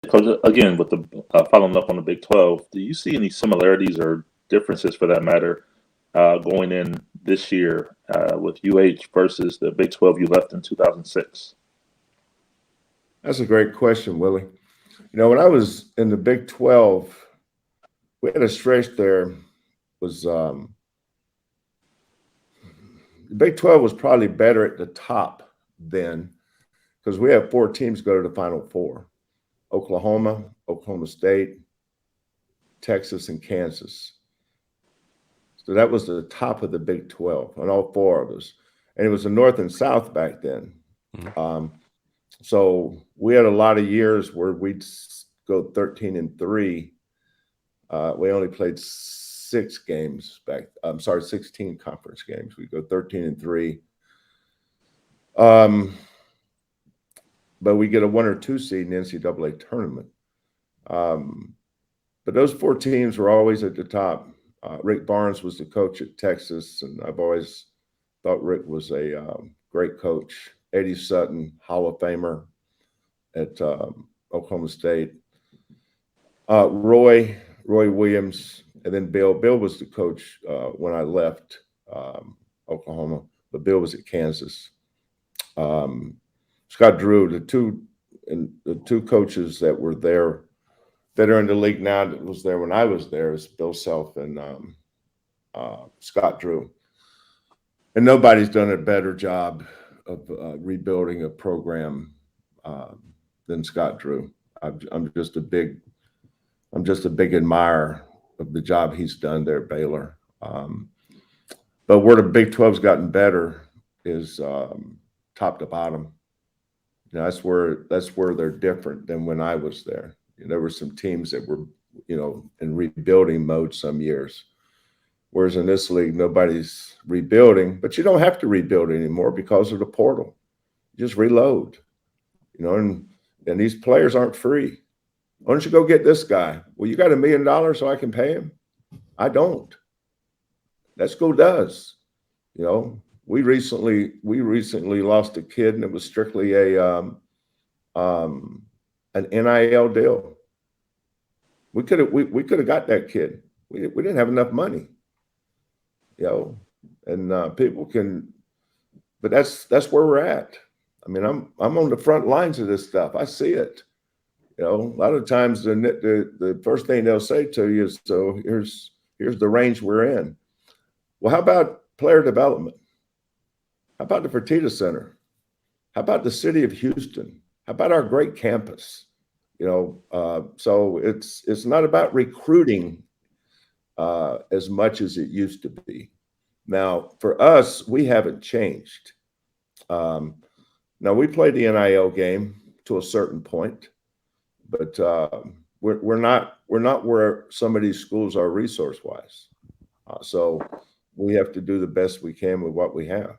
Coach, again, with the following up on the Big 12, do you see any similarities or differences for that matter going in this year with UH versus the Big 12 you left in 2006? That's a great question, Willie. When I was in the Big 12, we had a stretch there. Was The Big 12 was probably better at the top then because we had 4 teams go to the Final Four: Oklahoma, Oklahoma State, Texas, and Kansas. So that was the top of the Big 12 on all 4 of us. And it was the North and South back then. Mm-hmm. So we had a lot of years where we'd go 13-3. We only played 16 conference games. We go 13-3. But we get a 1 or 2 seed in the NCAA tournament. But those 4 teams were always at the top. Rick Barnes was the coach at Texas, and I've always thought Rick was a great coach. Eddie Sutton, Hall of Famer at Oklahoma State. Roy Williams, and then Bill. Bill was the coach when I left Oklahoma, but Bill was at Kansas. Scott Drew, the two coaches that were there that are in the league now that was there when I was there is Bill Self and Scott Drew. And nobody's done a better job of rebuilding a program than Scott Drew. I'm just a big admirer of the job he's done there at Baylor. But where the Big 12's gotten better is top to bottom. That's where they're different than when I was there. There were some teams that were, in rebuilding mode some years. Whereas in this league, nobody's rebuilding, but you don't have to rebuild anymore because of the portal. You just reload, and these players aren't free. Why don't you go get this guy? Well, you got $1 million so I can pay him? I don't. That school does. We recently lost a kid, and it was strictly an NIL deal. We could have got that kid. We didn't have enough money. And people can, but that's where we're at. I mean, I'm on the front lines of this stuff. I see it. A lot of times the first thing they'll say to you is, "So here's the range we're in." Well, how about player development? How about the Fertitta Center? How about the city of Houston? How about our great campus? So it's not about recruiting as much as it used to be. Now, for us, we haven't changed. Now we play the NIL game to a certain point, but we're not where some of these schools are resource-wise. So we have to do the best we can with what we have.